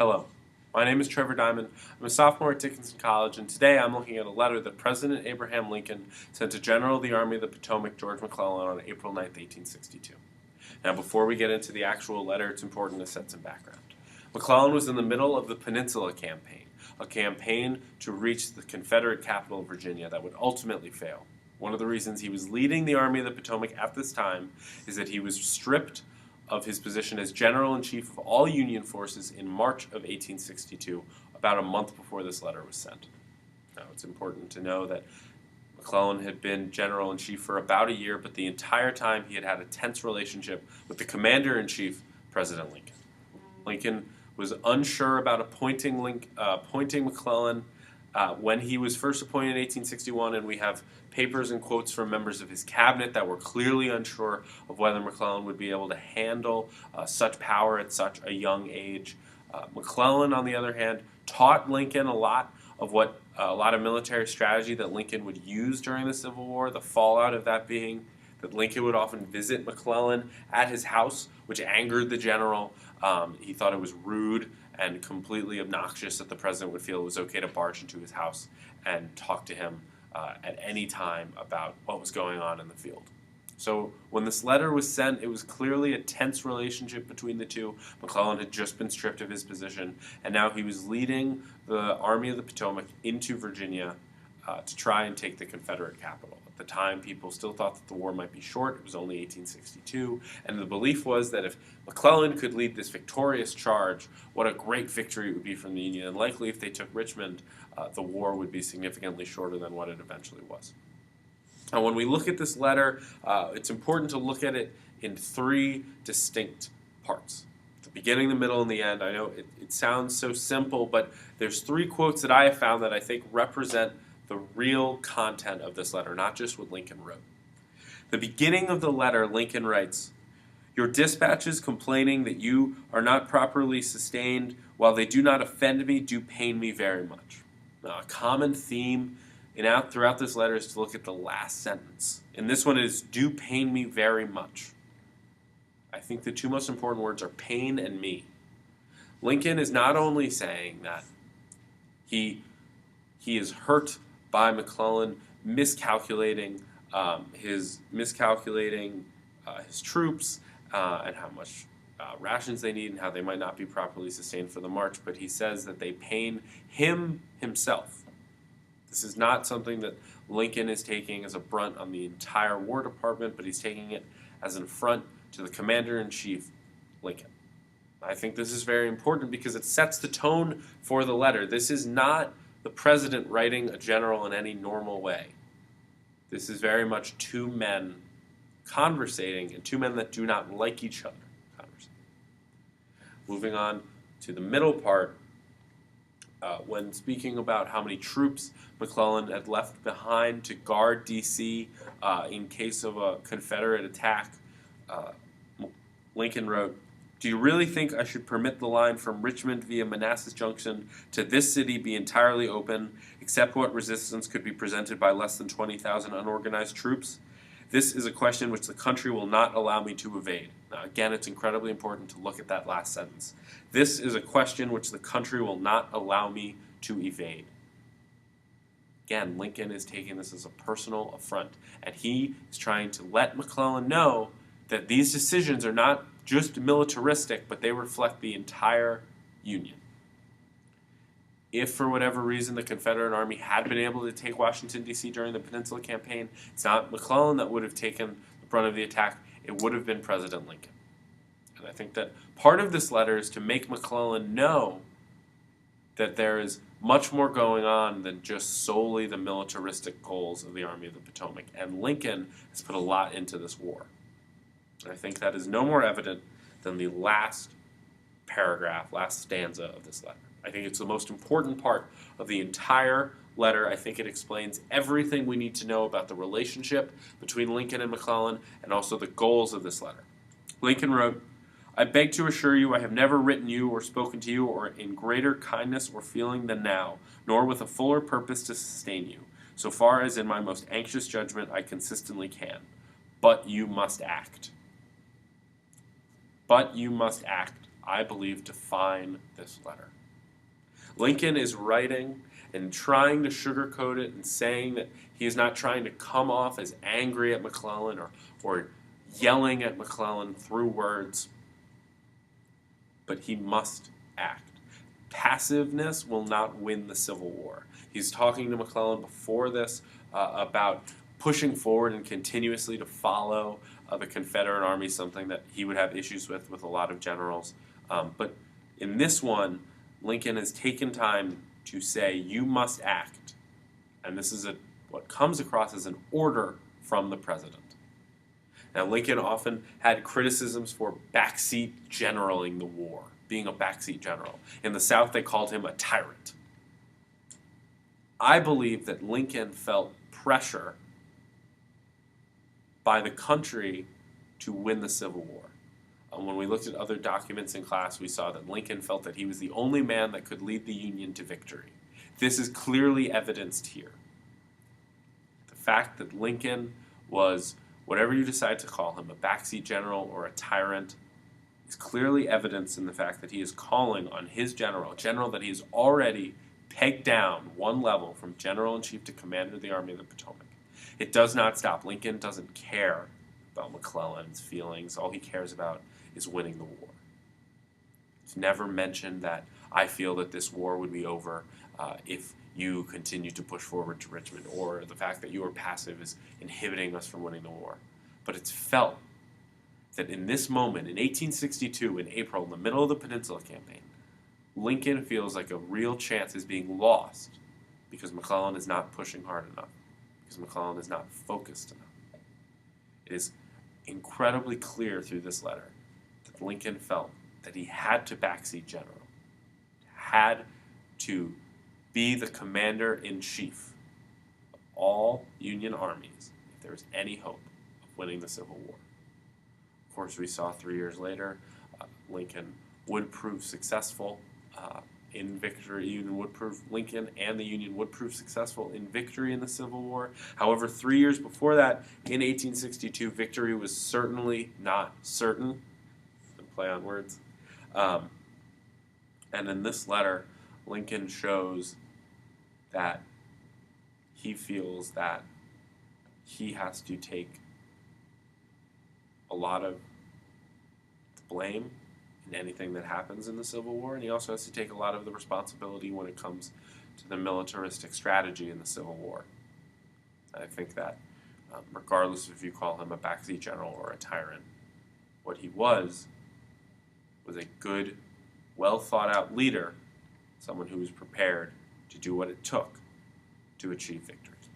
Hello, my name is Trevor Diamond. I'm a sophomore at Dickinson College, and today I'm looking at a letter that President Abraham Lincoln sent to General of the Army of the Potomac, George McClellan, on April 9, 1862. Now, before we get into the actual letter, it's important to set some background. McClellan was in the middle of the Peninsula Campaign, a campaign to reach the Confederate capital of Virginia that would ultimately fail. One of the reasons he was leading the Army of the Potomac at this time is that he was stripped of his position as General-in-Chief of all Union forces in March of 1862, about a month before this letter was sent. Now, it's important to know that McClellan had been General-in-Chief for about a year, but the entire time he had had a tense relationship with the Commander-in-Chief, President Lincoln. Lincoln was unsure about appointing McClellan when he was first appointed in 1861, and we have papers and quotes from members of his cabinet that were clearly unsure of whether McClellan would be able to handle such power at such a young age. McClellan, on the other hand, taught Lincoln a lot of military strategy that Lincoln would use during the Civil War, the fallout of that being that Lincoln would often visit McClellan at his house, which angered the general. He thought it was rude and completely obnoxious that the president would feel it was okay to barge into his house and talk to him at any time about what was going on in the field. So when this letter was sent, it was clearly a tense relationship between the two. McClellan had just been stripped of his position, and now he was leading the Army of the Potomac into Virginia to try and take the Confederate capital. At the time, people still thought that the war might be short. It was only 1862, and the belief was that if McClellan could lead this victorious charge, what a great victory it would be from the Union, and likely if they took Richmond, the war would be significantly shorter than what it eventually was. Now, when we look at this letter, it's important to look at it in three distinct parts. The beginning, the middle, and the end. I know it sounds so simple, but there's three quotes that I have found that I think represent the real content of this letter, not just what Lincoln wrote. The beginning of the letter, Lincoln writes, "Your dispatches complaining that you are not properly sustained, while they do not offend me, do pain me very much." Now, a common theme throughout this letter is to look at the last sentence. In this one, it is, "do pain me very much." I think the two most important words are pain and me. Lincoln is not only saying that he is hurt by McClellan miscalculating his troops and how much rations they need and how they might not be properly sustained for the march, but he says that they pain him himself. This is not something that Lincoln is taking as a brunt on the entire War Department, but he's taking it as an affront to the Commander-in-Chief, Lincoln. I think this is very important because it sets the tone for the letter. This is not the president writing a general in any normal way. This is very much two men conversating, and two men that do not like each other conversating. Moving on to the middle part, when speaking about how many troops McClellan had left behind to guard D.C. In case of a Confederate attack, Lincoln wrote, "Do you really think I should permit the line from Richmond via Manassas Junction to this city be entirely open, except what resistance could be presented by less than 20,000 unorganized troops? This is a question which the country will not allow me to evade." Now, again, it's incredibly important to look at that last sentence. This is a question which the country will not allow me to evade. Again, Lincoln is taking this as a personal affront, and he is trying to let McClellan know that these decisions are not just militaristic, but they reflect the entire Union. If, for whatever reason, the Confederate Army had been able to take Washington, D.C. during the Peninsula Campaign, it's not McClellan that would have taken the brunt of the attack, it would have been President Lincoln. And I think that part of this letter is to make McClellan know that there is much more going on than just solely the militaristic goals of the Army of the Potomac, and Lincoln has put a lot into this war. And I think that is no more evident than the last paragraph, last stanza of this letter. I think it's the most important part of the entire letter. I think it explains everything we need to know about the relationship between Lincoln and McClellan and also the goals of this letter. Lincoln wrote, "I beg to assure you I have never written you or spoken to you or in greater kindness or feeling than now, nor with a fuller purpose to sustain you, so far as in my most anxious judgment I consistently can. But you must act." But you must act. I believe, define this letter. Lincoln is writing and trying to sugarcoat it and saying that he is not trying to come off as angry at McClellan or yelling at McClellan through words, but he must act. Passiveness will not win the Civil War. He's talking to McClellan before this about pushing forward and continuously to follow the Confederate Army, something that he would have issues with a lot of generals. But in this one, Lincoln has taken time to say, you must act. And this is what comes across as an order from the president. Now, Lincoln often had criticisms for backseat generaling the war, being a backseat general. In the South, they called him a tyrant. I believe that Lincoln felt pressure by the country to win the Civil War. When we looked at other documents in class, we saw that Lincoln felt that he was the only man that could lead the Union to victory. This is clearly evidenced here. The fact that Lincoln was, whatever you decide to call him, a backseat general or a tyrant, is clearly evidenced in the fact that he is calling on his general that he has already pegged down one level from general-in-chief to commander of the Army of the Potomac. It does not stop. Lincoln doesn't care about McClellan's feelings. All he cares about is winning the war. It's never mentioned that I feel that this war would be over if you continue to push forward to Richmond, or the fact that you are passive is inhibiting us from winning the war. But it's felt that in this moment, in 1862, in April, in the middle of the Peninsula Campaign, Lincoln feels like a real chance is being lost because McClellan is not pushing hard enough, because McClellan is not focused enough. It is incredibly clear through this letter that Lincoln felt that he had to backseat general, had to be the commander-in-chief of all Union armies if there was any hope of winning the Civil War. Of course, we saw 3 years later, Lincoln would prove successful in victory. Lincoln and the Union would prove successful in victory in the Civil War. However, 3 years before that, in 1862, victory was certainly not certain. Play on words. And in this letter, Lincoln shows that he feels that he has to take a lot of blame in anything that happens in the Civil War, and he also has to take a lot of the responsibility when it comes to the militaristic strategy in the Civil War. I think that regardless if you call him a backseat general or a tyrant, what he was a good, well-thought-out leader, someone who was prepared to do what it took to achieve victories.